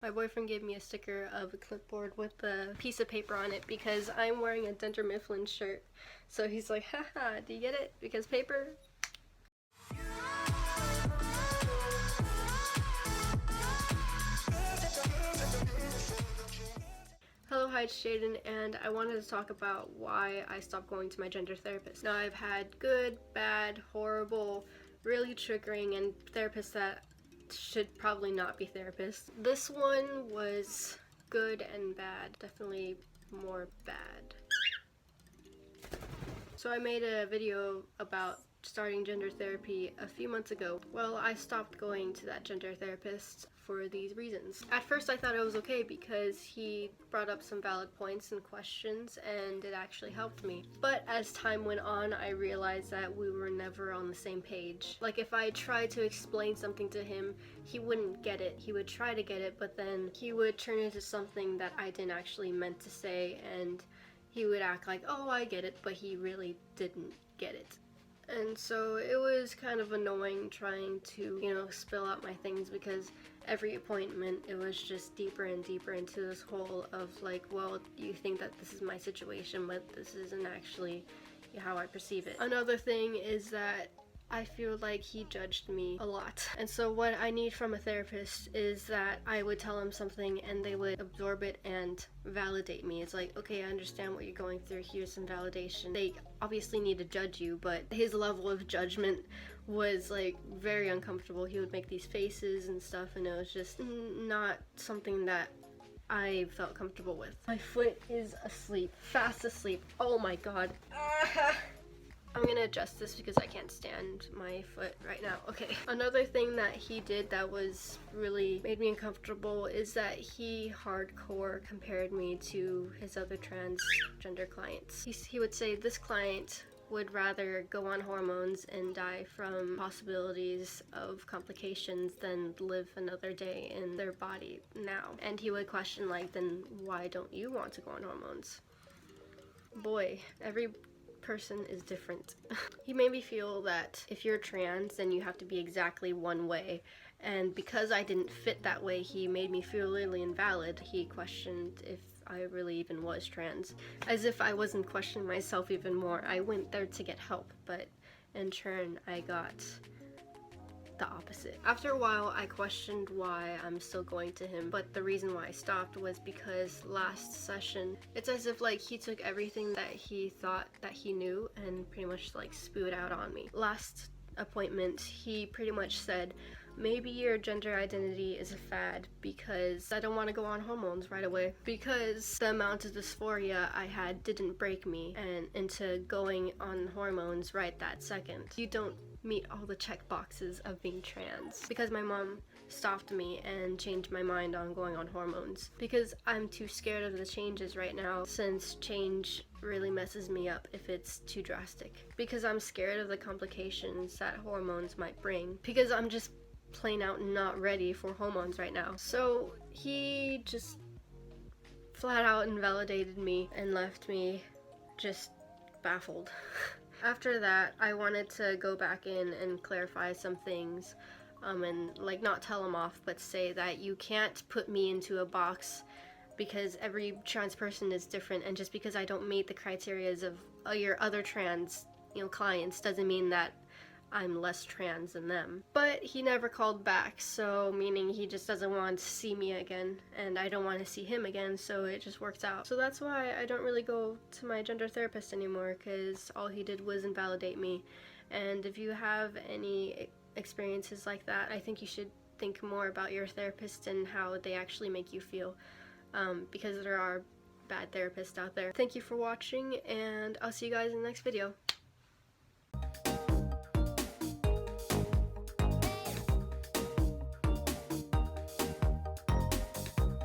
My boyfriend gave me a sticker of a clipboard with a piece of paper on it because I'm wearing a Dunder Mifflin shirt. So he's like, haha, do you get it? Because paper? Hello, hi, it's Jaden, and I wanted to talk about why I stopped going to my gender therapist. Now, I've had good, bad, horrible, really triggering, and therapists that should probably not be therapists. This one was good and bad, definitely more bad. So I made a video about starting gender therapy a few months ago. Well, I stopped going to that gender therapist for these reasons. At first I thought it was okay because he brought up some valid points and questions and it actually helped me. But as time went on, I realized that we were never on the same page. Like if I tried to explain something to him, he wouldn't get it. He would try to get it, but then he would turn into something that I didn't actually meant to say, and he would act like, oh, I get it, but he really didn't get it. And so it was kind of annoying trying to, spill out my things, because every appointment it was just deeper and deeper into this hole of like, well, you think that this is my situation, but this isn't actually how I perceive it. Another thing is that I feel like he judged me a lot. And so what I need from a therapist is that I would tell him something and they would absorb it and validate me. It's like, okay, I understand what you're going through, here's some validation. They obviously need to judge you, but his level of judgment was like very uncomfortable. He would make these faces and stuff, and it was just not something that I felt comfortable with. My foot is asleep, fast asleep. Oh my god. I'm gonna adjust this because I can't stand my foot right now. Okay. Another thing that he did that was really made me uncomfortable is that he hardcore compared me to his other transgender clients. He would say this client would rather go on hormones and die from possibilities of complications than live another day in their body now. And he would question like, then why don't you want to go on hormones? Boy, every person is different. He made me feel that if you're trans, then you have to be exactly one way, and because I didn't fit that way, he made me feel really invalid. He questioned if I really even was trans, as if I wasn't questioning myself even more. I went there to get help, but in turn I got the opposite. After a while, I questioned why I'm still going to him, but the reason why I stopped was because last session, it's as if like he took everything that he thought that he knew and pretty much like spewed out on me. Last appointment, he pretty much said, maybe your gender identity is a fad because I don't want to go on hormones right away, because the amount of dysphoria I had didn't break me and into going on hormones right that second. You don't meet all the check boxes of being trans. Because my mom stopped me and changed my mind on going on hormones, because I'm too scared of the changes right now, since change really messes me up if it's too drastic, because I'm scared of the complications that hormones might bring, because I'm just plain out not ready for hormones right now. So he just flat out invalidated me and left me just baffled. After that, I wanted to go back in and clarify some things, and like not tell him off, but say that you can't put me into a box because every trans person is different, and just because I don't meet the criterias of your other trans clients doesn't mean that I'm less trans than them. But he never called back, so meaning he just doesn't want to see me again, and I don't want to see him again, so it just works out. So that's why I don't really go to my gender therapist anymore, because all he did was invalidate me. And if you have any experiences like that, I think you should think more about your therapist and how they actually make you feel, because there are bad therapists out there. Thank you for watching, and I'll see you guys in the next video.